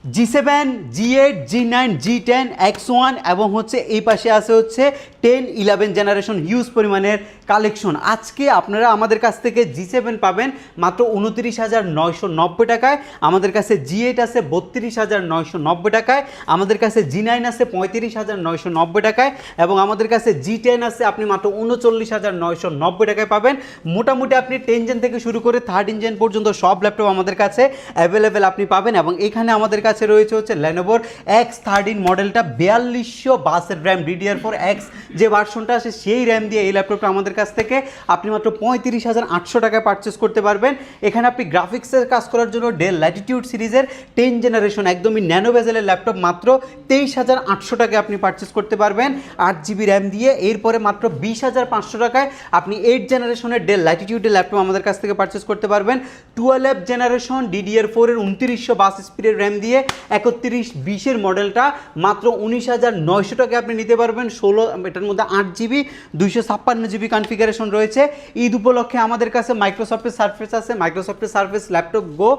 G7, G8, G9, G10, X1 এবং হচ্ছে এই পাশে আছে হচ্ছে 10, 11 জেনারেশন হিউজ পরিমাণের কালেকশন। আজকে আপনারা আমাদের কাছ থেকে G7 পাবেন মাত্র 29,990 টাকায়, আমাদের কাছে G8 আছে 32,990 টাকায়, আমাদের কাছে G9 আছে 35,990 টাকায় এবং আমাদের কাছে G10 আছে আপনি মাত্র 39,990 টাকায় পাবেন। মোটামুটি আপনি 10 জেন থেকে শুরু করে 13 জেন পর্যন্ত সব ল্যাপটপ আমাদের কাছে অ্যাভেলেবেল আপনি পাবেন। এবং এখানে আমাদের কাছে রয়েছে হচ্ছে Lenovo X13 মডেলটা 4200 বাসের র্যাম DDR4X যে ভার্সনটা আছে সেই র্যাম দিয়ে এই ল্যাপটপটা আমাদের কাছ থেকে আপনি মাত্র 35,800 টাকায় পারচেস করতে পারবেন। এখানে আপনি গ্রাফিক্সের কাজ করার জন্য ডেল ল্যাটিটিউড সিরিজের 10 জেনারেশন একদমই ন্যানো বেজেলের ল্যাপটপ মাত্র 23,800 টাকায় আপনি পারচেস করতে পারবেন 8GB র্যাম দিয়ে। এরপরে মাত্র 20,500 টাকায় আপনি 8 জেনারেশনের ডেল ল্যাটিটিউডের ল্যাপটপ আমাদের কাছ থেকে পারচেস করতে পারবেন 12 জেনারেশন DDR4 এর 2900 বাস স্পিডের র্যাম দিয়ে 3120 মডেলটা মাত্র 19,900 টাকায় আপনি নিতে পারবেন। 16 এটার মধ্যে 8GB 256GB কনফিগারেশন রয়েছে। ঈদ উপলক্ষে আমাদের কাছে মাইক্রোসফটের সারফেস আছে, মাইক্রোসফটের সারফেস ল্যাপটপ গো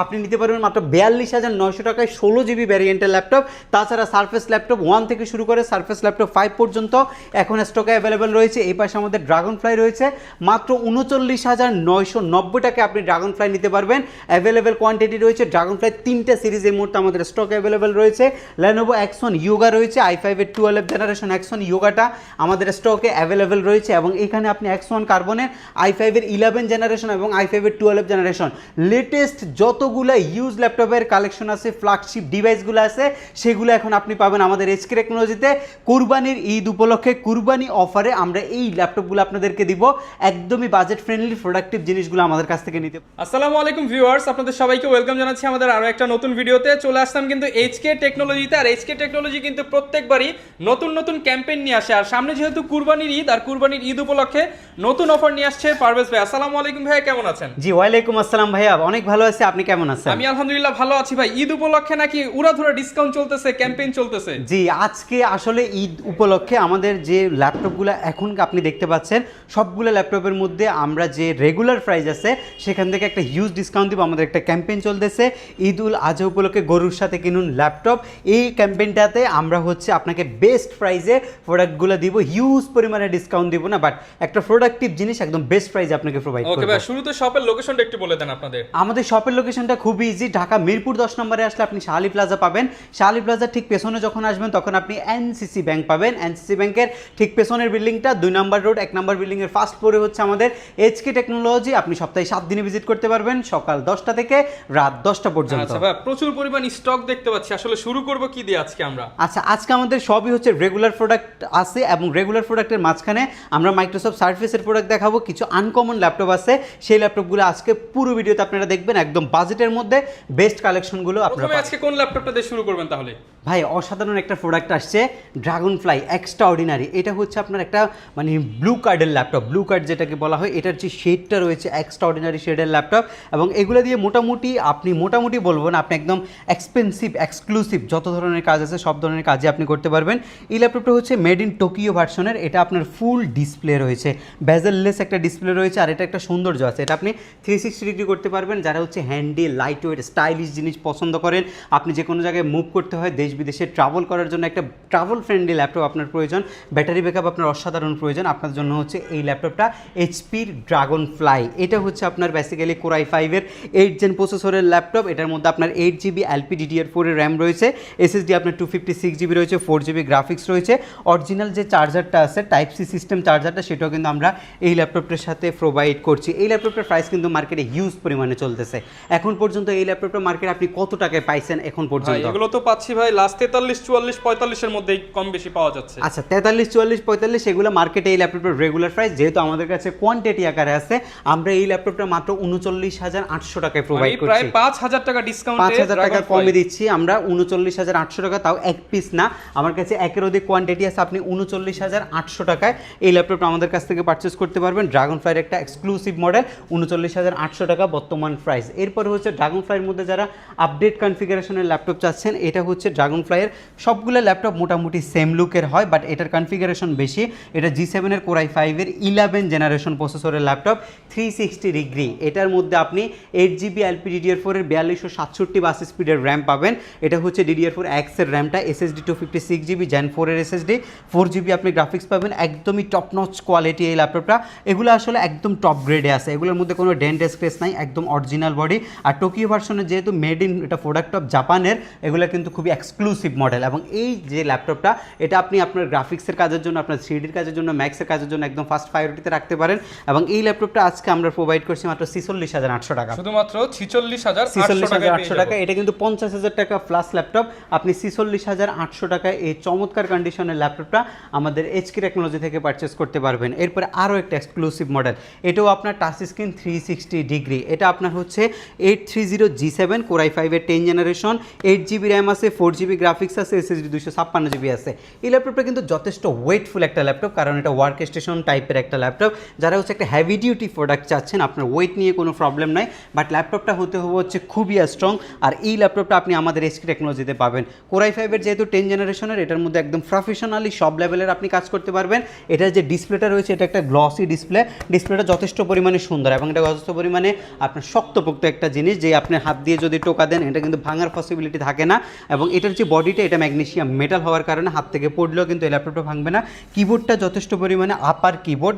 আপনি নিতে পারবেন মাত্র 42,900 টাকায় 16GB ভ্যারিয়েন্টের ল্যাপটপ। তাছাড়া সারফেস ল্যাপটপ 1 থেকে শুরু করে সারফেস ল্যাপটপ 5 পর্যন্ত এখন স্টকে অ্যাভেলেবেল রয়েছে। এই পাশে আমাদের ড্রাগন ফ্লাই রয়েছে মাত্র 39,990 টাকায় আপনি ড্রাগন ফ্লাই নিতে পারবেন। অ্যাভেলেবেল কোয়ান্টিটি রয়েছে। ড্রাগন ফ্লাই 3টা সিরিজ এই মুহূর্তে আমাদের স্টকে অ্যাভেলেবেল রয়েছে। Lenovo X1 Yoga রয়েছে, i5 এর 12 জেনারেশন X1 Yogaটা আমাদের স্টকে অ্যাভেলেবেল রয়েছে এবং এখানে আপনি X1 কার্বনের i5 এর 11 জেনারেশন এবং i5 এর 12 জেনারেশন লেটেস্ট যতগুলো ইউজ ল্যাপটপের কালেকশন আছে, ফ্ল্যাগশিপ ডিভাইসগুলো আছে, সেগুলো এখন আপনি পাবেন আমাদের HK টেকনোলজিতে। কুরবানির ঈদ উপলক্ষে কুরবানি অফারে আমরা এই ল্যাপটপগুলো আপনাদেরকে দিব একদমই বাজেট ফ্রেন্ডলি প্রোডাক্টিভ জিনিসগুলো আমাদের কাছ থেকে নিতে। আসসালামু আলাইকুম ভিউয়ার্স, আপনাদের সবাইকে ওয়েলকাম জানাচ্ছি আমাদের আরো একটা নতুন ভিডিওতে। চলে আসলাম কিন্তু HK টেকনোলজিতে। আর HK টেকনোলজি কিন্তু প্রত্যেকবারই নতুন নতুন ক্যাম্পেইন নিয়ে আসে। আর সামনে যেহেতু কুরবানির ঈদ, আর কুরবানির ঈদ উপলক্ষে নতুন অফার নিয়ে আসছে পারভেজ ভাই। আসসালামু আলাইকুম ভাই, কেমন আছেন? জি ওয়ালাইকুম আসসালাম ভাইয়া, অনেক ভালো আছি, আপনি কেমন আছেন? আমি আলহামদুলিল্লাহ ভালো আছি ভাই। ঈদ উপলক্ষে নাকি উড়াধুরা ডিসকাউন্ট চলতেছে, ক্যাম্পেইন চলতেছে? জি, আজকে আসলে ঈদ উপলক্ষে আমাদের যে ল্যাপটপগুলো এখন আপনি দেখতে পাচ্ছেন সবগুলো ল্যাপটপের মধ্যে আমরা যে রেগুলার প্রাইস আছে সেখান থেকে একটা হিউজ ডিসকাউন্ট দিব। আমাদের একটা ক্যাম্পেইন চলতেছে ঈদ উল আজহা উপলক্ষে গরুর সাথে কিনুন ল্যাপটপ। এই ক্যাম্পেইনটাতে আমরা হচ্ছে আপনাকে বেস্ট প্রাইসে প্রোডাক্টগুলো দিব, হিউজ পরিমাণে ডিসকাউন্ট দিব না, বাট একটা প্রোডাক্টিভ জিনিস একদম বেস্ট প্রাইসে আপনাকে প্রোভাইড করব। ওকে ভাই, শুরুতে শপের লোকেশনটা একটু বলে দেন আপনাদের। আমাদের শপের লোকেশনটা খুব ইজি। ঢাকা মিরপুর 10 নম্বরে আসলে আপনি শাহালি প্লাজা পাবেন। শাহালি প্লাজার ঠিক পেছনে যখন আসবেন তখন আপনি এনসিসি ব্যাংক পাবেন। এনসিসি ব্যাংকের ঠিক পেছনের বিল্ডিংটা 2 নম্বর রোড 1 নম্বর বিল্ডিং এর ফার্স্ট ফ্লোরে হচ্ছে আমাদের HK টেকনোলজি। আপনি সপ্তাহে 7 দিনে ভিজিট করতে পারবেন, সকাল 10টা থেকে রাত 10টা পর্যন্ত। আচ্ছা ভাই, প্রচুর পরিমাণ স্টক দেখতে পাচ্ছি। আসলে শুরু করব কি দিয়ে আজকে আমরা? আচ্ছা, আজকে আমাদের সবই হচ্ছে রেগুলার প্রোডাক্ট আছে এবং রেগুলার প্রোডাক্টের মাঝখানে আমরা মাইক্রোসফট সার্ফেসের প্রোডাক্ট দেখাবো। কিছু আনকমন ল্যাপটপ আছে, সেই ল্যাপটপগুলো আজকে পুরো ভিডিওতে আপনারা দেখবেন। একদম বাজেটের মধ্যে বেস্ট কালেকশনগুলো আপনারা প্রথমে আজকে কোন ল্যাপটপটা দিয়ে শুরু করবেন তাহলে? ভাই অসাধারণ একটা প্রোডাক্ট আসছে, ড্রাগন ফ্লাই এক্সট্রা অর্ডিনারি। এটা হচ্ছে আপনার একটা মানে ব্লু কার্ডের ল্যাপটপ, ব্লু কার্ড যেটাকে বলা হয়, এটার যে শেডটা রয়েছে এক্সট্রা অর্ডিনারি শেডের ল্যাপটপ। এবং এগুলো দিয়ে মোটামুটি বলবো না, আপনি একদম এক্সপেন্সিভ এক্সক্লুসিভ যত ধরনের কাজ আছে সব ধরনের কাজে আপনি করতে পারবেন। এই ল্যাপটপটা হচ্ছে মেড ইন টোকিও ভার্সনের। এটা আপনার ফুল ডিসপ্লে রয়েছে, বেজেললেস একটা ডিসপ্লে রয়েছে। আর এটা একটা সৌন্দর্য আছে, এটা আপনি 360 ডিগ্রি করতে পারবেন। যারা হচ্ছে হ্যান্ডি লাইট ওয়েট স্টাইলিশ জিনিস পছন্দ করেন, আপনি যে কোনো জায়গায় মুভ করতে হয়, দেশ বিদেশে ট্রাভেল করার জন্য একটা ট্রাভেল ফ্রেন্ডলি ল্যাপটপ আপনার প্রয়োজন, ব্যাটারি ব্যাকআপ আপনার অসাধারণ প্রয়োজন, আপনার জন্য হচ্ছে এই ল্যাপটপটা HPর ড্রাগন ফ্লাই। এটা হচ্ছে আপনার বেসিক্যালি Core i5 এর 8 জেন প্রসেসরের ল্যাপটপ। এটার মধ্যে আপনার 8GB LPDDR4 এর র্যাম রয়েছে, SSD আপনার 256GB রয়েছে, 4GB গ্রাফিক্স রয়েছে। অরিজিনাল যে চার্জারটা আছে টাইপ সি সিস্টেম চার্জারটা, সেটাও কিন্তু আমরা এই ল্যাপটপটার সাথে প্রোভাইড করছি। এই ল্যাপটপটার প্রাইস কিন্তু মার্কেটে হিউজ পরিমাণে চলতেছে। এখন পর্যন্ত এই ল্যাপটপটা মার্কেটে আপনি কত টাকায় পাইছেন এখন পর্যন্ত? এগুলো তো পাচ্ছি ভাই লাস্ট 43, 44, 45 এর মধ্যেই কম বেশি পাওয়া যাচ্ছে। আচ্ছা, 43, 44, 45 এগুলো মার্কেটে এই ল্যাপটপের রেগুলার প্রাইস। যেহেতু আমাদের কাছে কোয়ান্টিটি আকারে আছে, আমরা এই ল্যাপটপটা মাত্র 39,800 টাকায় প্রোভাইড করছি। প্রায় 5,000 টাকা ডিসকাউন্টে 5,000 টাকা কমে দিচ্ছি আমরা। 39,800 টাকা, তাও এক পিস না, আমার কাছে একের অধিক কোয়ান্টিটি আছে। আপনি 39,800 টাকায় এই ল্যাপটপটা আমাদের কাছ থেকে পারচেস করতে পারবেন। ড্রাগন ফ্লাইয়ের একটা এক্সক্লুসিভ মডেল, 39,800 টাকা বর্তমান প্রাইস। এরপরে হচ্ছে ড্রাগন ফ্লাইয়ের মধ্যে যারা আপডেট কনফিগারেশনের ল্যাপটপ চাচ্ছেন, এটা হচ্ছে ড্রাগন ফ্লাইয়ের সবগুলো ল্যাপটপ মোটামুটি সেম লুকের হয়, বাট এটার কনফিগারেশন বেশি। এটা G7 এর Core i5 এর 11 জেনারেশন প্রসেসরের ল্যাপটপ, 360 ডিগ্রি। এটার মধ্যে আপনি 8GB LPDDR4 এর 4267 বাস স্পিডের স্পিডের র্যাম পাবেন। এটা হচ্ছে DDR4 X এর র্যামটা, SSD 256GB Gen 4 এর SSD, 4GB আপনি গ্রাফিক্স পাবেন, একদমই টপ নচ কোয়ালিটি এই ল্যাপটপটা। এগুলো আসলে একদম টপ গ্রেডে আছে, এগুলোর মধ্যে কোনো ডেন্ট স্ক্র্যাচ নাই, একদম অরিজিনাল বডি। আর টোকিও ভার্সনের যেহেতু মেড ইন, এটা প্রোডাক্ট অফ জাপানের, এগুলো কিন্তু খুবই এক্সক্লুসিভ মডেল। এবং এই যে ল্যাপটপটা, এটা আপনি আপনার গ্রাফিক্সের কাজের জন্য, আপনার 3Dর কাজের জন্য, ম্যাক্সের কাজের জন্য একদম ফার্স্ট প্রায়োরিটিতে রাখতে পারেন। এবং এই ল্যাপটপটা আজকে আমরা প্রোভাইড করছি মাত্র 46,800 টাকা, শুধুমাত্র 46,800 টাকা। এটা কিন্তু 50,000 টাকা প্লাস ল্যাপটপ, আপনি 46,800 টাকায় এই চমৎকার কন্ডিশনের ল্যাপটপটা আমাদের HK টেকনোলজি থেকে পারচেস করতে পারবেন। এরপরে আরও একটা এক্সক্লুসিভ মডেল, এটাও আপনার টাচ স্ক্রিন 360 ডিগ্রি। এটা আপনার হচ্ছে 830G7 Core i5 এর 10 জেনারেশন, 8GB র্যাম আছে, 4GB গ্রাফিক্স আছে, SSD 256GB আছে। এই ল্যাপটপটা কিন্তু যথেষ্ট ওয়েটফুল একটা ল্যাপটপ, কারণ এটা ওয়ার্ক স্টেশন টাইপের একটা ল্যাপটপ। যারা হচ্ছে একটা হেভি ডিউটি প্রোডাক্ট চাচ্ছেন, আপনার ওয়েট নিয়ে কোনো প্রবলেম নাই, বাট ল্যাপটপটা হতে হবে হচ্ছে খুবই স্ট্রং। আর এই ল্যাপটপটা আপনি আমাদের HK টেকনোলজিতে পাবেন। Core i5 এর যেহেতু 10 জেনারেশনের, এটার মধ্যে একদম প্রফেশনালি সব লেভেলের আপনি কাজ করতে পারবেন। এটার যে ডিসপ্লেটা রয়েছে, এটা একটা গ্লসি ডিসপ্লে, ডিসপ্লেটা যথেষ্ট পরিমাণে সুন্দর এবং এটা যথেষ্ট পরিমাণে আপনার শক্তপোক্ত একটা জিনিস, যে আপনি হাত দিয়ে যদি টোকা দেন এটা কিন্তু ভাঙার পসিবিলিটি থাকে না। এবং এটার যে বডিটা, এটা ম্যাগনেসিয়াম মেটাল হওয়ার কারণে হাত থেকে পড়লেও কিন্তু এই ল্যাপটপটা ভাঙবে না। কিবোর্ডটা যথেষ্ট পরিমাণে আপার কিবোর্ড,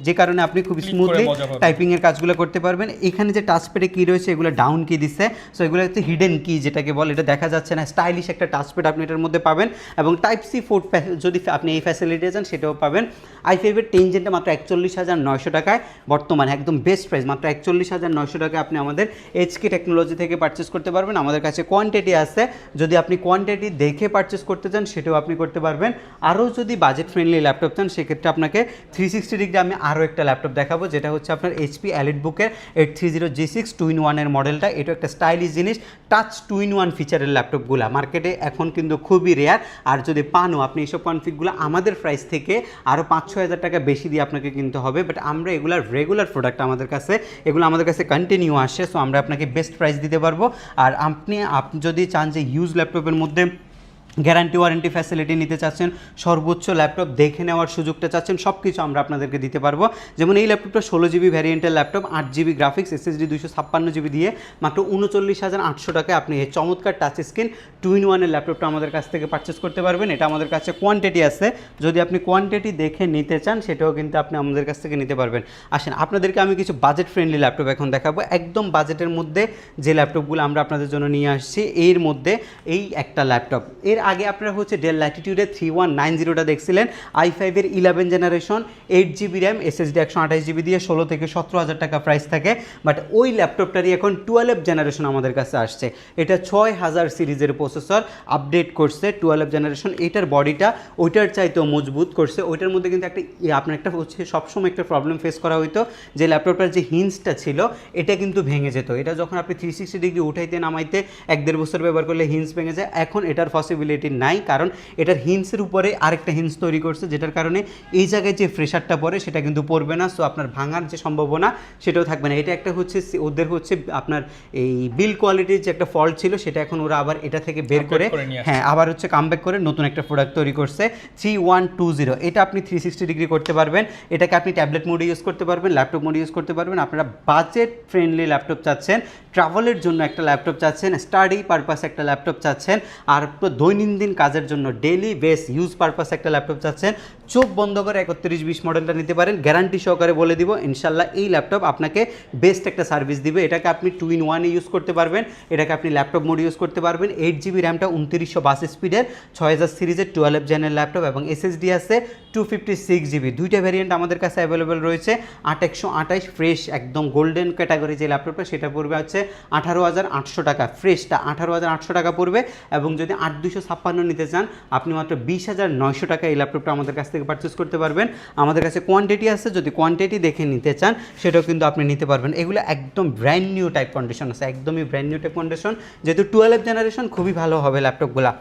যে কারণে আপনি খুব স্মুথলি টাইপিংয়ের কাজগুলো করতে পারবেন। এখানে যে টাচপ্যাডে কি রয়েছে, এগুলো ডাউন কি দিচ্ছে, সো এগুলো হচ্ছে হিডেন কি যেটাকে বলে, এটা দেখা যাচ্ছে না। স্টাইলিশ একটা টাচপ্যাড আপনি এটার মধ্যে পাবেন এবং Type-C পোর্ট যদি আপনি এই ফ্যাসিলিটি চান সেটাও পাবেন। i5 এর 10 জেনটা মাত্র 41,900 টাকায় বর্তমানে একদম বেস্ট প্রাইস, মাত্র 41,900 টাকায় আপনি আমাদের HK টেকনোলজি থেকে পারচেস করতে পারবেন। আমাদের কাছে কোয়ান্টিটি আছে, যদি আপনি কোয়ান্টিটি দেখে পারচেস করতে চান সেটাও আপনি করতে পারবেন। আরও যদি বাজেট ফ্রেন্ডলি ল্যাপটপ চান, সেক্ষেত্রে আপনাকে 360 ডিগ্রি আমি আরও একটা ল্যাপটপ দেখাবো, যেটা হচ্ছে আপনার HP EliteBook-এর 830G6 2-in-1 এর মডেলটা। এটা একটা স্টাইলিশ জিনিস, টাচ 2-in-1 ফিচারের ল্যাপটপগুলো মার্কেটে এখন কিন্তু খুবই রেয়ার। আর যদি পানও, আপনি এইসব কনফিগগুলো আমাদের প্রাইস থেকে আরও 5-6 হাজার টাকা বেশি দিয়ে আপনাকে কিনতে হবে, বাট আমরা এগুলার রেগুলার প্রোডাক্ট আমাদের কাছে, এগুলো আমাদের কাছে কন্টিনিউ আসে, সো আমরা আপনাকে বেস্ট প্রাইস দিতে পারবো। আর আপনি যদি চান যে ইউজ ল্যাপটপের মধ্যে গ্যারান্টি ওয়ারেন্টি ফ্যাসিলিটি নিতে চাচ্ছেন, সর্বোচ্চ ল্যাপটপ দেখে নেওয়ার সুযোগটা চাচ্ছেন, সব কিছু আমরা আপনাদেরকে দিতে পারবো। যেমন এই ল্যাপটপটা 16GB ভ্যারিয়েন্টের laptop, 8GB graphics, SSD 256GB দিয়ে মাত্র 39,800 টাকায় আপনি এই চমৎকার টাচ স্ক্রিন 2-in-1 এর ল্যাপটপটা আমাদের কাছ থেকে পারচেস করতে পারবেন। এটা আমাদের কাছে কোয়ান্টিটি আছে, যদি আপনি কোয়ান্টিটি দেখে নিতে চান সেটাও কিন্তু আপনি আমাদের কাছ থেকে নিতে পারবেন। আসেন আপনাদেরকে আমি কিছু বাজেট ফ্রেন্ডলি ল্যাপটপ এখন দেখাবো, একদম বাজেটের মধ্যে যে ল্যাপটপগুলো আমরা আপনাদের জন্য নিয়ে আসছি। এর মধ্যে এই একটা ল্যাপটপ, এর আগে আপনারা হচ্ছে ডেল ল্যাটিটিউডের 3190টা দেখছিলেন, i5 এর 11 generation, 8GB RAM, SSD 128GB দিয়ে 16 থেকে 17,000 টাকা প্রাইস থাকে। বাট ওই ল্যাপটপটারই এখন 12 জেনারেশন আমাদের কাছে আসছে, এটা 6000 সিরিজের প্রসেসর আপডেট করছে, 12 জেনারেশন। এটার বডিটা ওইটার চাইতেও মজবুত করছে। ওইটার মধ্যে কিন্তু একটা আপনার একটা হচ্ছে সবসময় একটা প্রবলেম ফেস করা হইতো, যে ল্যাপটপটার যে হিঞ্জটা ছিল এটা কিন্তু ভেঙে যেত। এটা যখন আপনি 360 ডিগ্রি উঠাইতে নামাইতে 1-1.5 বছর ব্যবহার করলে হিঞ্জ ভেঙে যায়, এখন এটার পসিবিলিটি নাই, কারণ এটার হিঞ্জের উপরে আরেকটা হিঞ্জ তৈরি করছে, যেটার কারণে এই জায়গায় যে প্রেশারটা পড়ে সেটা কিন্তু পড়বে না, সো আপনার ভাঙার যে সম্ভাবনা সেটাও থাকবে না। এটা একটা হচ্ছে ওদের হচ্ছে আপনার এই বিল কোয়ালিটির যে একটা ফল্ট ছিল, সেটা এখন ওরা আবার এটা থেকে বের করে হ্যাঁ আবার হচ্ছে কামব্যাক করে নতুন একটা প্রোডাক্ট তৈরি করছে 3120। এটা আপনি 360 ডিগ্রি করতে পারবেন, এটাকে আপনি ট্যাবলেট মোডে ইউজ করতে পারবেন, ল্যাপটপ মোডে ইউজ করতে পারবেন। আপনারা বাজেট ফ্রেন্ডলি ল্যাপটপ চাচ্ছেন, ট্রাভেলের জন্য একটা ল্যাপটপ চাচ্ছেন, স্টাডি পারপাস একটা ল্যাপটপ চাচ্ছেন, আর দৈনন্দিন কাজের জন্য ডেইলি বেস ইউজ পারপাস একটা ল্যাপটপ চাচ্ছেন, চোখ বন্ধ করে 3120 মডেলটা নিতে পারেন। গ্যারান্টি সহকারে বলে দিব ইনশাল্লাহ এই ল্যাপটপ আপনাকে বেস্ট একটা সার্ভিস দিবে। এটাকে আপনি 2-in-1 ইউজ করতে পারবেন, এটাকে আপনি ল্যাপটপ মোড ইউজ করতে পারবেন। 8GB র্যামটা 2922 স্পিডের 6000 সিরিজের 12 জেনের ল্যাপটপ এবং SSD আছে 256GB। দুইটা ভ্যারিয়েন্ট আমাদের কাছে অ্যাভেলেবেল রয়েছে। 8128 ফ্রেশ একদম গোল্ডেন ক্যাটাগরি যে ল্যাপটপটা, সেটা পড়বে হচ্ছে 18,800 টাকা, ফ্রেশটা 18,800 টাকা পড়বে। এবং যদি 8256 নিতে চান আপনি মাত্র 20,900 টাকা এই ল্যাপটপটা আমাদের কাছ থেকে পারচেস করতে পারবেন। আমাদের কাছে কোয়ান্টিটি আছে, যদি কোয়ান্টিটি দেখে নিতে চান সেটাও কিন্তু আপনি নিতে পারবেন। এগুলো একদম ব্র্যান্ড নিউ টাইপ কন্ডিশন আছে, একদমই ব্র্যান্ড নিউ টাইপ কন্ডিশন, যেহেতু 12 জেনারেশন খুবই ভালো হবে ল্যাপটপগুলো।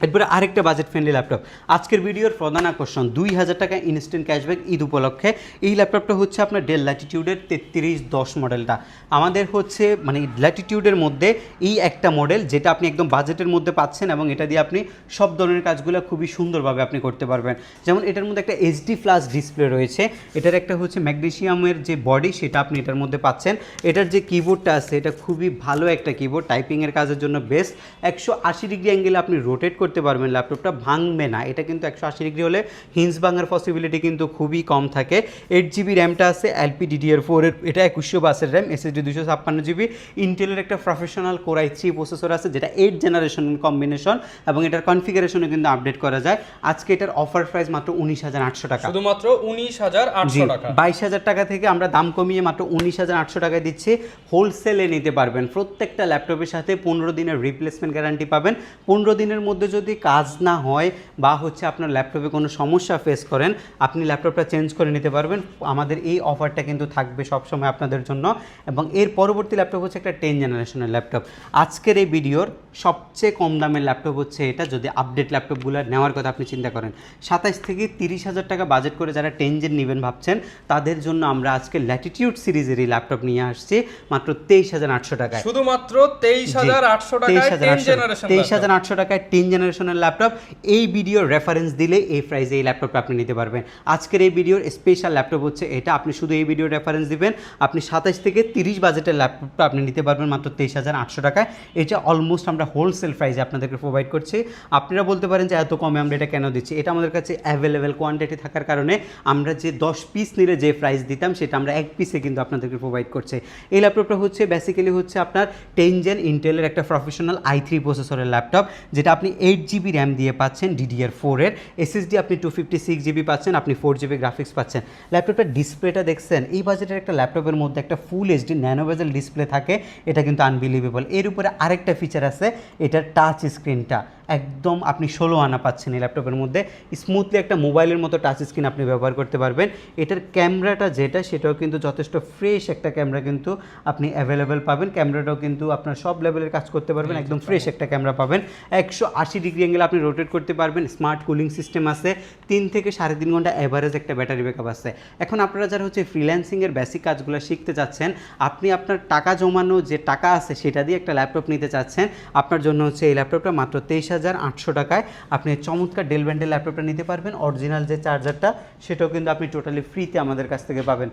এরপরে আরেকটা বাজেট ফ্রেন্ডলি ল্যাপটপ, আজকের ভিডিওর প্রধান আকর্ষণ 2000 টাকা ইনস্ট্যান্ট ক্যাশব্যাক ঈদ উপলক্ষে। এই ল্যাপটপটা হচ্ছে আপনার ডেল ল্যাটিটিউডের 3310 মডেলটা। আমাদের হচ্ছে মানে ল্যাটিটিউডের মধ্যে এই একটা মডেল যেটা আপনি একদম বাজেটের মধ্যে পাচ্ছেন, এবং এটা দিয়ে আপনি সব ধরনের কাজগুলো খুবই সুন্দরভাবে আপনি করতে পারবেন। যেমন এটার মধ্যে একটা HD ফ্ল্যাশ ডিসপ্লে রয়েছে, এটার একটা হচ্ছে ম্যাগনেসিয়ামের যে বডি সেটা আপনি এটার মধ্যে পাচ্ছেন। এটার যে কিবোর্ডটা আছে এটা খুবই ভালো একটা কিবোর্ড, টাইপিংয়ের কাজের জন্য বেস্ট। 180 ডিগ্রি অ্যাঙ্গেলে আপনি রোটেট করতে পারবেন, ল্যাপটপটা ভাঙবে না। এটা কিন্তু 180 ডিগ্রি হলে হিঞ্জ ভাঙার পসিবিলিটি কিন্তু খুবই কম থাকে। 8GB র্যামটা আছে LPDDR4 এর, এটা 2100 বাসের র্যাম, SSD 256GB। ইন্টেলের একটা প্রফেশনাল Core i3 প্রসেসর আছে যেটা 8 জেনারেশন কম্বিনেশন, এবং এটার কনফিগারেশনে কিন্তু আপডেট করা যায়। আজকে এটার অফার প্রাইস মাত্র 19,800 টাকা, শুধুমাত্র 19,800 টাকা। 22,000 টাকা থেকে আমরা দাম কমিয়ে মাত্র 19,800 টাকায় দিচ্ছি। হোলসেলে নিতে পারবেন, প্রত্যেকটা ল্যাপটপের সাথে 15 দিনের রিপ্লেসমেন্ট গ্যারান্টি পাবেন। 15 দিনের মধ্যে যদি কাজ না হয় বা হচ্ছে আপনার ল্যাপটপে কোনো সমস্যা ফেস করেন, আপনি ল্যাপটপটা চেঞ্জ করে নিতে পারবেন। আমাদের এই অফারটা কিন্তু থাকবে সবসময় আপনাদের জন্য। এবং এর পরবর্তী ল্যাপটপ হচ্ছে একটা 10 জেনারেশনের ল্যাপটপ। আজকের এই ভিডিওর সবচেয়ে কম দামের ল্যাপটপ হচ্ছে এটা, যদি আপডেট ল্যাপটপগুলো নেওয়ার কথা আপনি চিন্তা করেন। 27 থেকে 30,000 টাকা বাজেট করে যারা 10 জেন নেবেন ভাবছেন, তাদের জন্য আমরা আজকে ল্যাটিটিউড সিরিজের এই ল্যাপটপ নিয়ে আসছি মাত্র 23,800 টাকায়। শুধুমাত্র 23,800 টাকায় 10 জেনারেশন 23,800 টাকায় 10 জেনারেশনের ল্যাপটপ। এই ভিডিওর রেফারেন্স দিলে এই প্রাইসে এই ল্যাপটপটা আপনি নিতে পারবেন। আজকের এই ভিডিওর স্পেশাল ল্যাপটপ হচ্ছে এটা, আপনি শুধু এই ভিডিওর রেফারেন্স দিবেন, আপনি 27 থেকে 30 বাজেটের ল্যাপটপটা আপনি নিতে পারবেন মাত্র 23,800 টাকায়। এটা অলমোস্ট আমরা হোলসেল প্রাইসে আপনাদেরকে প্রোভাইড করছি। আপনারা বলতে পারেন যে এত কমে আমরা এটা কেন দিচ্ছি, এটা আমাদের কাছে অ্যাভেলেবেল কোয়ান্টিটি থাকার কারণে আমরা যে 10 পিস নিলে যে প্রাইস দিতাম সেটা আমরা 1 পিসে কিন্তু আপনাদেরকে প্রোভাইড করছি। এই ল্যাপটপটা হচ্ছে বেসিক্যালি হচ্ছে আপনার 10 জেন ইন্টেলের একটা প্রফেশনাল i3 প্রসেসরের ল্যাপটপ, যেটা আপনি 8GB র্যাম দিয়ে পাচ্ছেন DDR4 এর, SSD আপনি 256GB পাচ্ছেন, আপনি 4GB গ্রাফিক্স পাচ্ছেন। ল্যাপটপটার ডিসপ্লেটা দেখছেন, এই বাজেটের একটা ল্যাপটপের মধ্যে একটা ফুল HD ন্যানো বেজেল ডিসপ্লে থাকে, এটা কিন্তু আনবিলিভেবল। এর উপরে আরেকটা ফিচার আছে, এটার টাচ স্ক্রিনটা একদম আপনি 16 আনা পাচ্ছেন এই ল্যাপটপের মধ্যে। স্মুথলি একটা মোবাইলের মতো টাচ স্ক্রিন আপনি ব্যবহার করতে পারবেন। এটার ক্যামেরাটা যেটা সেটাও কিন্তু যথেষ্ট ফ্রেশ একটা ক্যামেরা কিন্তু আপনি অ্যাভেলেবেল পাবেন। ক্যামেরাটাও কিন্তু আপনার সব লেভেলের কাজ করতে পারবেন, একদম ফ্রেশ একটা ক্যামেরা পাবেন। 180 ডিগ্রি অ্যাঙ্গেল আপনি রোটেট করতে পারবেন। স্মার্ট কুলিং সিস্টেম আছে, 3 থেকে 3.5 ঘন্টা অ্যাভারেজ একটা ব্যাটারি ব্যাকআপ আছে। এখন আপনারা যারা হচ্ছে ফ্রিল্যান্সিংয়ের বেসিক কাজগুলো শিখতে চাচ্ছেন, আপনি আপনার টাকা জমানো যে টাকা আছে সেটা দিয়ে একটা ল্যাপটপ নিতে চাচ্ছেন, আপনার জন্য হচ্ছে এই ল্যাপটপটা মাত্র 23,800 টাকায় আপনি চমৎকার ডেল ব্র্যান্ডের ল্যাপটপটা নিতে পারবেন। অরিজিনাল যে চার্জারটা সেটাও কিন্তু আপনি টোটালি ফ্রিতে আমাদের কাছ থেকে পাবেন।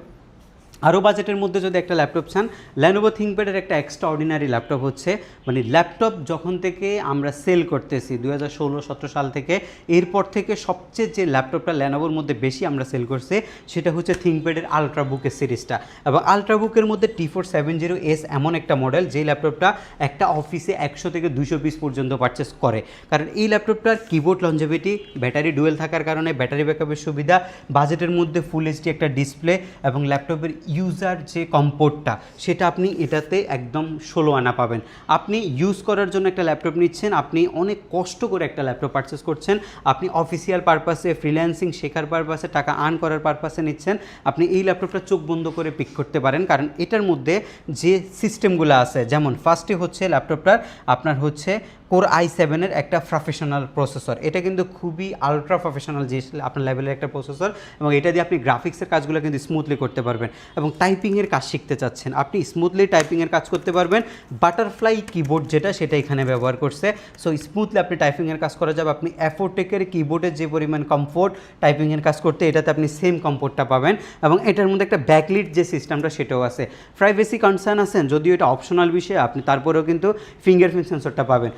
আরও বাজেটের মধ্যে যদি একটা ল্যাপটপ চান, Lenovo ThinkPad-এর একটা এক্সট্রা অর্ডিনারি ল্যাপটপ হচ্ছে, মানে ল্যাপটপ যখন থেকে আমরা সেল করতেছি 2016-17 সাল থেকে, এরপর থেকে সবচেয়ে যে ল্যাপটপটা Lenovoর মধ্যে বেশি আমরা সেল করছি সেটা হচ্ছে ThinkPad-এর আলট্রাবুকের সিরিজটা। এবং আলট্রাবুকের মধ্যে T470S এমন একটা মডেল যেই ল্যাপটপটা একটা অফিসে 100 থেকে 200 পিস পর্যন্ত পারচেস করে। কারণ এই ল্যাপটপটার কিবোর্ড লঞ্জেভিটি, ব্যাটারি ডুয়েল থাকার কারণে ব্যাটারি ব্যাকআপের সুবিধা, বাজেটের মধ্যে ফুল HD একটা ডিসপ্লে, এবং ল্যাপটপের ইউজার যে কমফোর্টটা সেটা আপনি এটাতে একদম 16 আনা পাবেন। আপনি ইউজ করার জন্য একটা ল্যাপটপ নিচ্ছেন, আপনি অনেক কষ্ট করে একটা ল্যাপটপ পারচেস করছেন, আপনি অফিসিয়াল পারপাসে, ফ্রিল্যান্সিং শেখার পারপাসে, টাকা আর্ন করার পারপাসে নিচ্ছেন, আপনি এই ল্যাপটপটা চোখ বন্ধ করে পিক করতে পারেন। কারণ এটার মধ্যে যে সিস্টেমগুলো আছে, যেমন ফার্স্টে হচ্ছে ল্যাপটপটার আপনার হচ্ছে Core i7-এর একটা প্রফেশনাল প্রসেসর, এটা কিন্তু খুবই আলট্রা প্রফেশনাল যে আপনার লেভেলের একটা প্রসেসর, এবং এটা দিয়ে আপনি গ্রাফিক্সের কাজগুলো কিন্তু স্মুথলি করতে পারবেন। এবং টাইপিংয়ের কাজ শিখতে চাচ্ছেন, আপনি স্মুথলি টাইপিংয়ের কাজ করতে পারবেন। বাটারফ্লাই কিবোর্ড যেটা সেটা এখানে ব্যবহার করছে, সো স্মুথলি আপনি টাইপিংয়ের কাজ করা যাবে। আপনি অ্যাফোর্টেকের কিবোর্ডের যে পরিমাণ কমফোর্ট টাইপিংয়ের কাজ করতে, এটাতে আপনি সেম কমফোর্টটা পাবেন। এবং এটার মধ্যে একটা ব্যাকলিট যে সিস্টেমটা সেটাও আছে। প্রাইভেসি কনসার্ন আছেন, যদিও এটা অপশনাল বিষয়, আপনি তারপরেও কিন্তু ফিঙ্গারপ্রিন্ট সেন্সরটা পাবেন।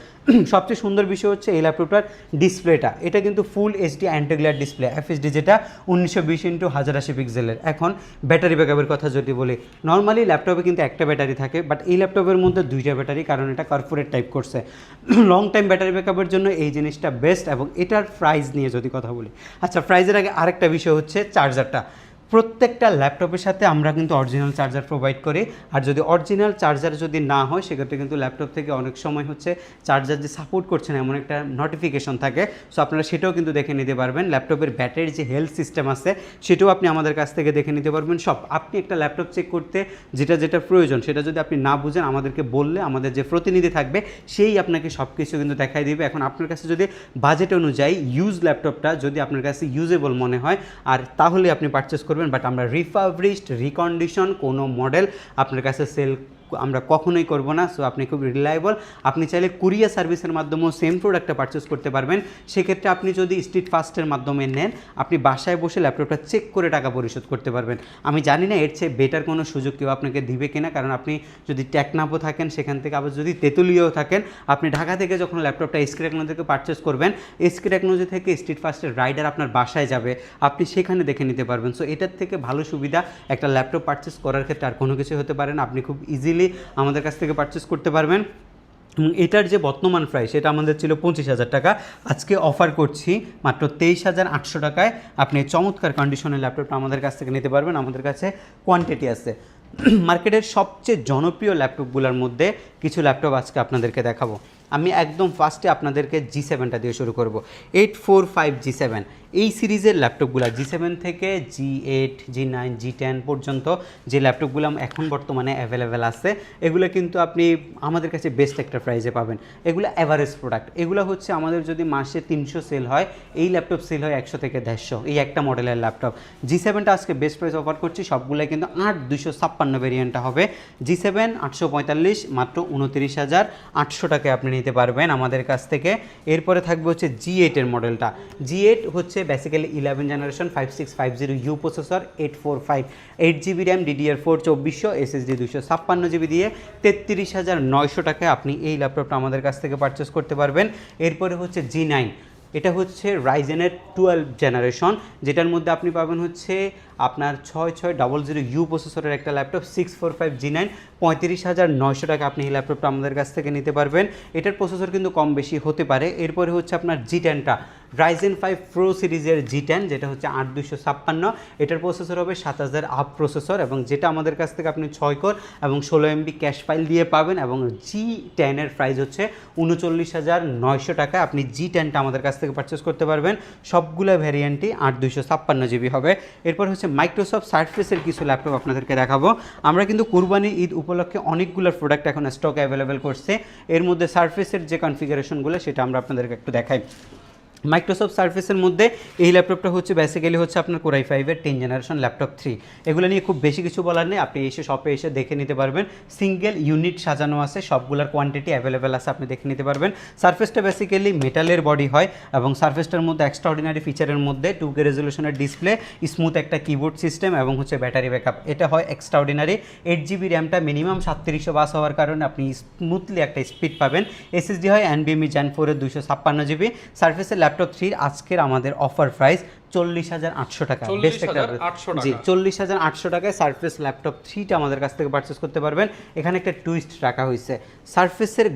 সবচেয়ে সুন্দর বিষয় হচ্ছে এই ল্যাপটপটার ডিসপ্লেটা, এটা কিন্তু ফুল HD অ্যান্টিগ্লেয়ার ডিসপ্লে FHD, যেটা 1920x1080 পিক্সেলের। এখন ব্যাটারি ব্যাকআপের কথা যদি বলি, নর্মালি ল্যাপটপে কিন্তু একটা ব্যাটারি থাকে, বাট এই ল্যাপটপের মধ্যে 2টা ব্যাটারি, কারণ এটা কর্পোরেট টাইপ করছে। লং টাইম ব্যাটারি ব্যাকআপের জন্য এই জিনিসটা বেস্ট। এবং এটার প্রাইস নিয়ে যদি কথা বলি, আচ্ছা প্রাইজের আগে আরেকটা বিষয় হচ্ছে চার্জারটা। প্রত্যেকটা ল্যাপটপের সাথে আমরা কিন্তু অরিজিনাল চার্জার প্রোভাইড করি, আর যদি অরিজিনাল চার্জার যদি না হয় সেক্ষেত্রে কিন্তু ল্যাপটপ থেকে অনেক সময় হচ্ছে চার্জার যে সাপোর্ট করছে না এমন একটা নোটিফিকেশন থাকে। সো আপনারা সেটাও কিন্তু দেখে নিতে পারবেন। ল্যাপটপের ব্যাটারির যে হেলথ সিস্টেম আছে সেটাও আপনি আমাদের কাছ থেকে দেখে নিতে পারবেন সব। আপনি একটা ল্যাপটপ চেক করতে যেটা যেটা প্রয়োজন সেটা যদি আপনি না বুঝেন আমাদেরকে বললে আমাদের যে প্রতিনিধি থাকবে সেই আপনাকে সব কিছু কিন্তু দেখাই দিবে। এখন আপনার কাছে যদি বাজেট অনুযায়ী ইউজ ল্যাপটপটা যদি আপনার কাছে ইউজেবল মনে হয় আর তাহলে আপনি পারচেস করবেন, বাট আমরা রিফার্বিশড রিকন্ডিশন কোনো মডেল আপনার কাছে সেল আমরা কখনোই করব না। সো আপনি খুব রিলায়েবল, আপনি চাইলে কুরিয়ার সার্ভিসের মাধ্যমেও সেম প্রোডাক্টটা পারচেস করতে পারবেন। সেক্ষেত্রে আপনি যদি স্ট্রিট ফাস্টের মাধ্যমে নেন আপনি বাসায় বসে ল্যাপটপটা চেক করে টাকা পরিশোধ করতে পারবেন। আমি জানি না এর চেয়ে বেটার কোনো সুযোগ কেউ আপনাকে দিবে কিনা, কারণ আপনি যদি টেকনাফও থাকেন সেখান থেকে আবার যদি তেঁতুলিয়াও থাকেন, আপনি ঢাকা থেকে যখন ল্যাপটপটা এসকে টেকনোলজি থেকে পারচেস করবেন এসকে টেকনোলজি থেকে স্ট্রিট ফাস্টের রাইডার আপনার বাসায় যাবে, আপনি সেখানে দেখে নিতে পারবেন। সো এটার থেকে ভালো সুবিধা একটা ল্যাপটপ পারচেস করার ক্ষেত্রে আর কোনো কিছু হতে পারে না। আপনি খুব ইজিলি আমাদের কাছ থেকে পারচেস করতে পারবেন। এটার যে বর্তমান প্রাইস সেটা আমাদের ছিল 25,000 টাকা, আজকে অফার করছি মাত্র 23,800 টাকায় আপনি চমৎকার কন্ডিশনের ল্যাপটপটা আমাদের কাছ থেকে নিতে পারবেন। আমাদের কাছে কোয়ান্টিটি আছে। মার্কেটের সবচেয়ে জনপ্রিয় ল্যাপটপগুলোর মধ্যে কিছু ল্যাপটপ আজকে আপনাদেরকে দেখাবো। আমি একদম ফার্স্টে আপনাদেরকে G7টা দিয়ে শুরু করব। 845 G7 এই সিরিজের ল্যাপটপগুলো G7 থেকে G8 G9 G10 পর্যন্ত যে ল্যাপটপগুলো এখন বর্তমানে অ্যাভেলেবেল আছে এগুলো কিন্তু আপনি আমাদের কাছে বেস্ট একটা প্রাইসে পাবেন। এগুলো অ্যাভারেজ প্রোডাক্ট, এগুলো হচ্ছে আমাদের যদি মাসে 300 সেল হয় এই ল্যাপটপ সেল হয় 100 থেকে 150 এই একটা মডেলের ল্যাপটপ। G7টা আজকে বেস্ট প্রাইস অফার করছি, সবগুলোই কিন্তু 8256 ভেরিয়েন্টটা হবে। G7 845 মাত্র 29,800 টাকায় আপনি নিতে পারবেন আমাদের কাছ থেকে। এরপরে থাকবে হচ্ছে G8 এর মডেলটা। G8 হচ্ছে basically 11 generation 5650U processor, 845 8GB RAM, DDR4 2400, SSD 256GB দিয়ে 33,900 টাকায় আপনি এই ল্যাপটপটা আমাদের কাছ থেকে পারচেস করতে পারবেন। এরপরে হচ্ছে G9, এটা হচ্ছে রাইজেনের 12 জেনারেশন, যেটার মধ্যে আপনি পাবেন হচ্ছে আপনার 6600U প্রসেসরের একটা ল্যাপটপ 645 G9, 35,900 টাকা আপনি এই ল্যাপটপটা আমাদের কাছ থেকে নিতে পারবেন। এটার প্রসেসর কিন্তু কম বেশি হতে পারে। এরপরে হচ্ছে আপনার G10টা Ryzen 5 Pro সিরিজের G10, যেটা হচ্ছে 8256, এটার প্রসেসর হবে 7000 আপ প্রসেসর, এবং যেটা আমাদের কাছ থেকে আপনি 6 কোর এবং 16 MB ক্যাশ ফাইল দিয়ে পাবেন। এবং G10 এর প্রাইস হচ্ছে 39,900 টাকা আপনি G10টা আমাদের কাছ থেকে পারচেস করতে পারবেন। সবগুলো ভ্যারিয়েন্টই 8256GB হবে। এরপর হচ্ছে মাইক্রোসফট সারফেসের কিছু ল্যাপটপ আপনাদেরকে দেখাবো। আমরা কিন্তু কুরবানি ঈদ উপলক্ষে অনেকগুলো প্রোডাক্ট এখন স্টক অ্যাভেলেবেল করছে, এর মধ্যে সারফেসের যে কনফিগারেশনগুলো সেটা আমরা আপনাদেরকে একটু দেখাই। মাইক্রোসফট সারফেসের মধ্যে এই ল্যাপটপটা হচ্ছে বেসিক্যালি হচ্ছে আপনার Core i5-এর 10 জেনারেশন ল্যাপটপ 3। এগুলো নিয়ে খুব বেশি কিছু বলার নেই, আপনি এসে শপে এসে দেখে নিতে পারবেন। সিঙ্গেল ইউনিট সাজানো আছে, সবগুলোর কোয়ান্টিটি অ্যাভেলেবেল আছে, আপনি দেখে নিতে পারবেন। সারফেসটা বেসিক্যালি মেটালের বডি হয় এবং সারফেসটার মধ্যে এক্সট্রাঅর্ডিনারি ফিচারের মধ্যে 2K রেজলিউশনের ডিসপ্লে, স্মুথ একটা কিবোর্ড সিস্টেম এবং হচ্ছে ব্যাটারি ব্যাকআপ, এটা হয় এক্সট্রাঅর্ডিনারি। 8GB র্যামটা মিনিমাম 3700 বাস হওয়ার কারণে আপনি স্মুথলি একটা স্পিড পাবেন। SSD হয় NVMe Gen 4-এর 256GB। সারফেসের ল্যাপটপ 3 আজকের আমাদের অফার প্রাইস 40,800 টাকা। বেস্ট একটা জি 40,800 টাকায় সারফেস ল্যাপটপ 3টা আমাদের কাছ থেকে পারচেস করতে পারবেন। এখানে একটা টুইস্ট রাখা হয়েছে, সারফেসের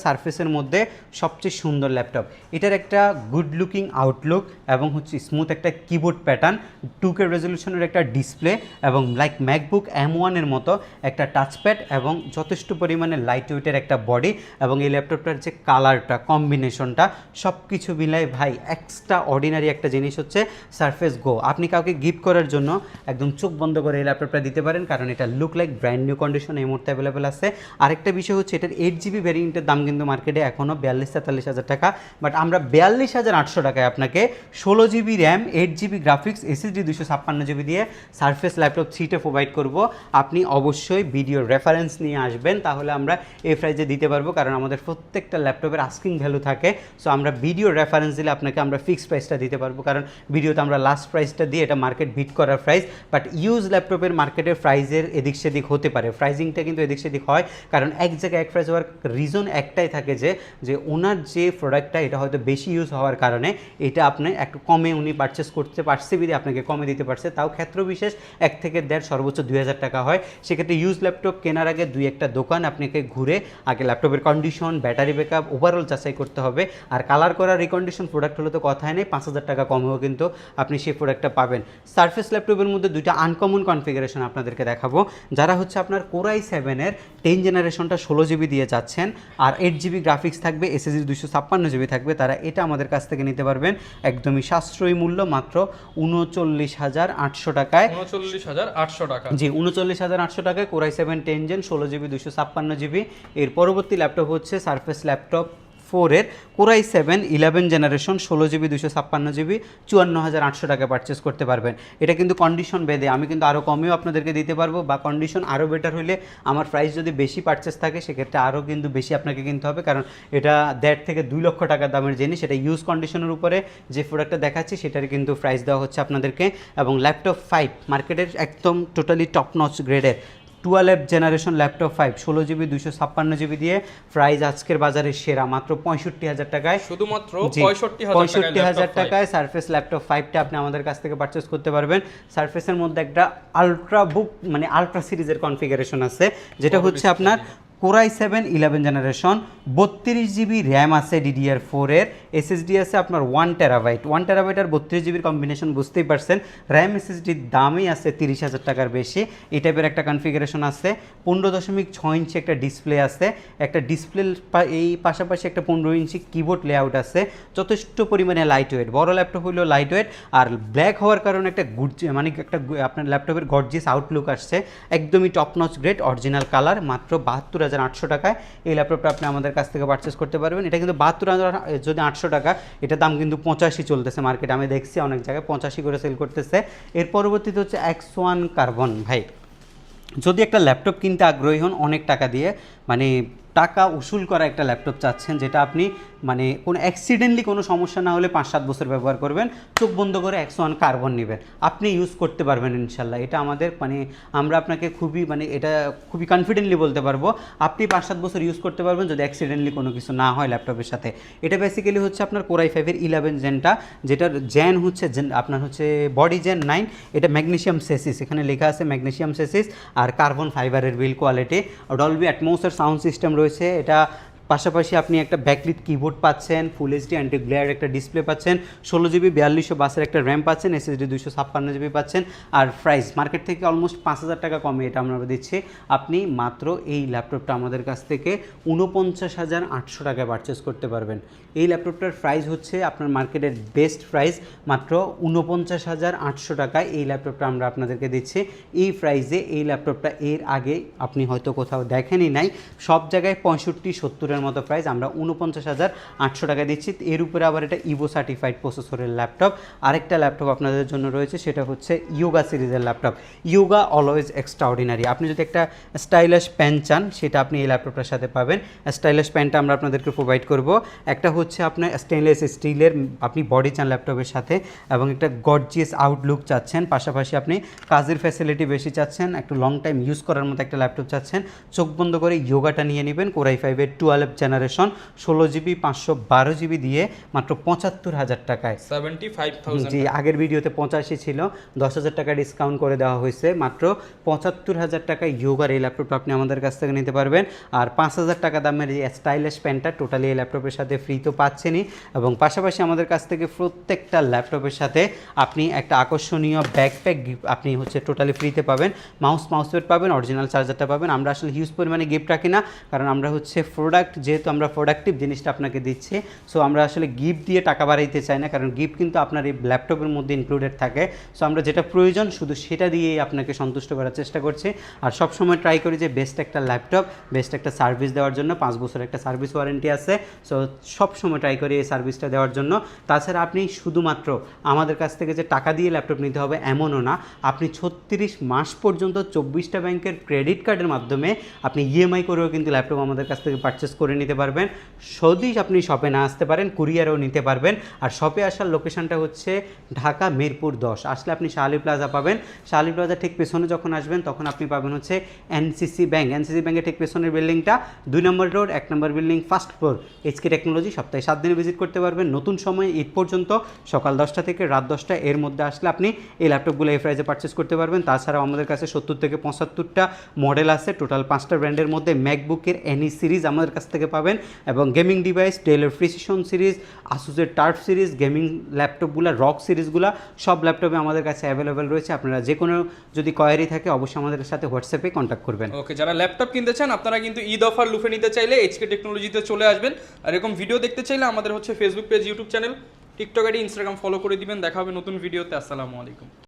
সারফেসের মধ্যে সবচেয়ে সুন্দর ল্যাপটপ, এটার একটা গুড লুকিং আউটলুক এবং হচ্ছে স্মুথ একটা কিবোর্ড প্যাটার্ন, 2K রেজলিউশনের একটা ডিসপ্লে এবং লাইক ম্যাকবুক M1 এর মতো একটা টাচপ্যাড এবং যথেষ্ট পরিমাণে লাইট ওয়েটের একটা বডি, এবং এই ল্যাপটপটার যে কালারটা কম্বিনেশনটা সব কিছু মিলাই ভাই এক্সট্রা অর্ডিনারি একটা জিনিস হচ্ছে সারফেস গো। আপনি কাউকে গিফট করার জন্য একদম চোখ বন্ধ করে এই ল্যাপটপটা দিতে পারেন, কারণ এটা look like brand new condition এই মুহূর্তে অ্যাভেলেবেল আছে। আরেকটা বিষয় হচ্ছে এটার 8GB ভ্যারিয়েন্টের দাম কিন্তু মার্কেটে এখনও 42-43 টাকা, বাট আমরা 42,800 টাকায় আপনাকে 16GB RAM, 8GB graphics, SSD 256GB দিয়ে সারফেস ল্যাপটপ 3টা প্রোভাইড করব। আপনি অবশ্যই ভিডিওর রেফারেন্স নিয়ে আসবেন, তাহলে আমরা এই প্রাইজে দিতে পারবো, কারণ আমাদের প্রত্যেকটা ল্যাপটপের আস্কিং ভ্যালু থাকে। সো আমরা ভিডিওর রেফারেন্স দিলে আপনাকে আমরা ফিক্সড প্রাইসটা দিতে পারবো, কারণ ভিডিওতে আমরা লাস্ট প্রাইসটা দিয়ে এটা মার্কেট বিট করার প্রাইস, বাট ইউজ ল্যাপটপের মার্কেটের প্রাইজের এদিক সেদিক হতে পারে, প্রাইজিংটা কিন্তু এদিক সেদিক হয়, কারণ এক জায়গায় এক প্রাইস প্রাইস হওয়ার রিজন একটাই থাকে যে ওনার যে প্রোডাক্টটা এটা হয়তো বেশি ইউজ হওয়ার কারণে এটা আপনি একটু কমে উনি পারচেস করতে পারছে বিধে আপনাকে কমে দিতে পারছে, তাও ক্ষেত্র বিশেষ 1 থেকে 1.5 সর্বোচ্চ 2000 টাকা হয়। সেক্ষেত্রে ইউজ ল্যাপটপ কেনার আগে 2-1টা দোকান আপনাকে ঘুরে আগে ল্যাপটপের কন্ডিশন, ব্যাটারি ব্যাকআপ, ওভারঅল যাচাই করতে হবে। আর কালার করা রিকন্ডিশন প্রোডাক্ট হলে তো কথাই নেই, 5000 টাকা কমেও কিন্তু আপনি সেই প্রোডাক্টটা পাবেন। সারফেস ল্যাপটপের মধ্যে 2টা আনকমন কনফিগারেশন আপনাদেরকে দেখাবো। যারা হচ্ছে আপনার Core i7-এর 10 জেনারেশনটা 16 জিবি দিয়ে যাচ্ছেন আর 8 জিবি গ্রাফিক্স থাকবে, SSD 256 জিবি থাকবে, তারা এটা আমাদের কাছ থেকে নিতে পারবেন একদমই সাশ্রয়ী মূল্য মাত্র 39,800 টাকায়। 39,800 টাকা, জি 39,800 টাকায় Core i7 10 gen 16 GB 256 GB. এর পরবর্তী ল্যাপটপ হচ্ছে সারফেস ল্যাপটপ 4-এর Core i7 11 generation 16 GB 256 GB 54,800 টাকা পারচেস করতে পারবেন। এটা কিন্তু কন্ডিশন বেদে, আমি কিন্তু আরও কমেও আপনাদেরকে দিতে পারবো, বা কন্ডিশন আরও বেটার হলে আমার প্রাইস যদি বেশি পারচেস থাকে সেক্ষেত্রে আরও কিন্তু বেশি আপনাকে কিনতে হবে, কারণ এটা 1.5 থেকে 2 লক্ষ টাকা দামের জিনিস। এটা ইউজ কন্ডিশনের উপরে যে প্রোডাক্টটা দেখাচ্ছি সেটার কিন্তু প্রাইস দেওয়া হচ্ছে আপনাদেরকে। এবং ল্যাপটপ 5 মার্কেটের একদম টোটালি টপ নচ গ্রেডের 12 জেনারেশন ল্যাপটপ 5 16 জিবি 256 জিবি দিয়ে প্রাইস আজকের বাজারে সেরা মাত্র 65,000 টাকায়, শুধুমাত্র 65,000 টাকায় সারফেস ল্যাপটপ 5টা আপনি আমাদের কাছ থেকে পারচেস করতে পারবেন। সারফেসের মধ্যে একটা আলট্রা বুক মানে আলট্রা সিরিজের কনফিগারেশন আছে, যেটা হচ্ছে আপনার Core i7 11 generation 32 GB RAM আছে DDR4-এর, SSD আছে আপনার 1 টেরাবাইট আর 32 জিবির কম্বিনেশন বুঝতেই পারছেন। র্যাম SSDর দামই আছে 30,000 টাকার বেশি। এই টাইপের একটা কনফিগারেশন আছে। 15.6 ইঞ্চি একটা ডিসপ্লে আছে, একটা ডিসপ্লে এই পাশাপাশি একটা 15 ইঞ্চি কিবোর্ড লেআউট আছে, যথেষ্ট পরিমাণে লাইট ওয়েট। বড় ল্যাপটপ হইলেও লাইট ওয়েট, আর ব্ল্যাক হওয়ার কারণে একটা মানে একটা আপনার ল্যাপটপের গর্জিয়াস আউটলুক আসছে। একদমই top notch grade original colour, মাত্র 72,800 টাকায় এই ল্যাপটপটা আপনি আমাদের কাছ থেকে পারচেস করতে পারবেন। এটা কিন্তু 72,000 যদি 800 টাকা, এটা দাম কিন্তু 85 চলতেছে মার্কেটে, আমি দেখছি অনেক জায়গায় 85 করে সেল করতেছে। এর পরবর্তীতে হচ্ছে X1 কার্বন। ভাই যদি একটা ল্যাপটপ কিনতে আগ্রহী হন অনেক টাকা দিয়ে, মানে টাকা উসুল করা একটা ল্যাপটপ চাচ্ছেন যেটা আপনি মানে কোনো অ্যাক্সিডেন্টলি কোনো সমস্যা না হলে 5-7 বছর ব্যবহার করবেন, চোখ বন্ধ করে X1 কার্বন নেবেন, আপনি ইউজ করতে পারবেন ইনশাল্লাহ। এটা আমাদের মানে আমরা আপনাকে এটা খুবই কনফিডেন্টলি বলতে পারবো, আপনি 5-7 বছর ইউজ করতে পারবেন যদি অ্যাক্সিডেন্টলি কোনো কিছু না হয় ল্যাপটপের সাথে। এটা বেসিক্যালি হচ্ছে আপনার Core i5-এর 11 জেনটা, যেটার জেন হচ্ছে আপনার হচ্ছে বডি জেন 9। এটা ম্যাগনেসিয়াম সেসিস, এখানে লেখা আছে ম্যাগনেসিয়াম সেসিস, আর কার্বন ফাইবারের বিল্ড কোয়ালিটি, ডলবি অ্যাটমসের সাউন্ড সিস্টেম রয়েছে। এটা পাশাপাশি আপনি একটা ব্যাকলিট কিবোর্ড পাচ্ছেন, ফুল এইচডি অ্যান্টি গ্লেয়ার একটা ডিসপ্লে পাচ্ছেন, 16 জিবি 4252 একটা র্যাম পাচ্ছেন, SSD 256 জিবি পাচ্ছেন। আর প্রাইস মার্কেট থেকে অলমোস্ট 5,000 টাকা কমে এটা আমরা দিচ্ছি। আপনি মাত্র এই ল্যাপটপটা আমাদের কাছ থেকে 49,800 টাকায় পারচেস করতে পারবেন। এই ল্যাপটপটার প্রাইস হচ্ছে আপনার মার্কেটের বেস্ট প্রাইস, মাত্র 49,800 টাকায় এই ল্যাপটপটা আমরা আপনাদেরকে দিচ্ছি। এই প্রাইসে এই ল্যাপটপটা এর আগে আপনি হয়তো কোথাও দেখেনই নাই, সব জায়গায় 65-70-এর মতো প্রাইস, আমরা 49,800 টাকা দিচ্ছি। এর উপরে আবার এটা ইভো সার্টিফাইড প্রসেসরের ল্যাপটপ। আরেকটা ল্যাপটপ আপনাদের জন্য রয়েছে, সেটা হচ্ছে ইয়োগা সিরিজের ল্যাপটপ, ইয়োগা অলওয়েজ এক্সট্রাঅর্ডিনারি। আপনি যদি একটা স্টাইলিশ পেন চান সেটা আপনি এই ল্যাপটপটার সাথে পাবেন। স্টাইলিশ পেনটা আমরা আপনাদেরকে প্রোভাইড করব। একটা হচ্ছে আপনার স্টেনলেস স্টিলের আপনি বডি চান ল্যাপটপের সাথে, এবং একটা গর্জিয়াস আউটলুক চাচ্ছেন, পাশাপাশি আপনি কাজের ফ্যাসিলিটি বেশি চাচ্ছেন, একটু লং টাইম ইউজ করার মতো একটা ল্যাপটপ চাচ্ছেন, চোখ বন্ধ করে ইয়োগাটা নিয়ে নেবেন। Core i5-এর 12 জেনারেশন 16 জিবি 512 জিবি দিয়ে মাত্র 75,000 টাকায়, 75,000। জি আগের ভিডিওতে 85 ছিল, 10,000 টাকা ডিসকাউন্ট করে দেওয়া হয়েছে, মাত্র 75,000 টাকায় ইয়োগার এই ল্যাপটপটা আপনি আমাদের কাছ থেকে নিতে পারবেন। আর 5,000 টাকা দামের এই স্টাইলিশ পেনটা টোটালি এই ল্যাপটপের সাথে ফ্রি তো পাচ্ছেনই, এবং পাশাপাশি আমাদের কাছ থেকে প্রত্যেকটা ল্যাপটপের সাথে আপনি একটা আকর্ষণীয় ব্যাকপ্যাক আপনি হচ্ছে টোটালি ফ্রিতে পাবেন, মাউসপ্যাড পাবেন, অরিজিনাল চার্জারটা পাবেন। আমরা আসলে হিউজ পরিমাণে গিফট রাখি না, কারণ আমরা হচ্ছে প্রোডাক্ট, যেহেতু আমরা প্রোডাক্টিভ জিনিসটা আপনাকে দিচ্ছি, সো আমরা আসলে গিফট দিয়ে টাকা বাড়াইতে চাই না, কারণ গিফট কিন্তু আপনার এই ল্যাপটপের মধ্যে ইনক্লুডেড থাকে। সো আমরা যেটা প্রয়োজন শুধু সেটা দিয়েই আপনাকে সন্তুষ্ট করার চেষ্টা করছি। আর সবসময় ট্রাই করি যে বেস্ট একটা ল্যাপটপ, বেস্ট একটা সার্ভিস দেওয়ার জন্য। 5 বছরের একটা সার্ভিস ওয়ারেন্টি আছে, সো সবসময় ট্রাই করি এই সার্ভিসটা দেওয়ার জন্য। তাছাড়া আপনি শুধুমাত্র আমাদের কাছ থেকে যে টাকা দিয়ে ল্যাপটপ নিতে হবে এমনও না, আপনি 36 মাস পর্যন্ত 24টা ব্যাংকের ক্রেডিট কার্ডের মাধ্যমে আপনি ইএমআই করেও কিন্তু ল্যাপটপ আমাদের কাছ থেকে পারচেস করে নিতে পারবেন। যদি আপনি শপে না আসতে পারেন কুরিয়ারেও নিতে পারবেন। আর শপে আসার লোকেশনটা হচ্ছে ঢাকা মিরপুর 10, আসলে আপনি শাহ আলী প্লাজা পাবেন। শাহ আলী প্লাজা ঠিক পেছনে যখন আসবেন তখন আপনি পাবেন হচ্ছে এনসিসি ব্যাংকের ঠিক পেছনের বিল্ডিংটা 2 নম্বর রোড 1 নম্বর building first floor. HK technology সপ্তাহে 7 দিনে ভিজিট করতে পারবেন। নতুন সময় ঈদ পর্যন্ত সকাল 10টা থেকে রাত 10টা এর মধ্যে আসলে আপনি এই ল্যাপটপগুলো এই প্রাইসে পারচেস করতে পারবেন। তাছাড়াও আমাদের কাছে 70 থেকে 75টা মডেল আছে, টোটাল 5টা ব্র্যান্ডের মধ্যে ম্যাকবুকের এনি সিরিজ আমাদের কাছ থেকে পাবেন এবং গেমিং ডিভাইস ডেলের প্রিসিশন সিরিজ, আসুসের টার্ফ সিরিজ, গেমিং ল্যাপটপগুলো রক সিরিজগুলো সব ল্যাপটপে আমাদের কাছে অ্যাভেলেবেল রয়েছে। আপনারা যে কোনো যদি কোয়ারি থাকে অবশ্যই আমাদের সাথে হোয়াটসঅ্যাপে কন্ট্যাক্ট করবেন। ওকে, যারা ল্যাপটপ কিনতে চান আপনারা কিন্তু ঈদ অফার লুফে নিতে চাইলে এইচকে টেকনোলজিতে চলে আসবেন। আর এরকম ভিডিও দেখতে চাইলে আমাদের হচ্ছে Facebook page, YouTube channel, TikTok ID, Instagram follow করে দিবেন। দেখা হবে নতুন ভিডিওতে। আসসালামু আলাইকুম।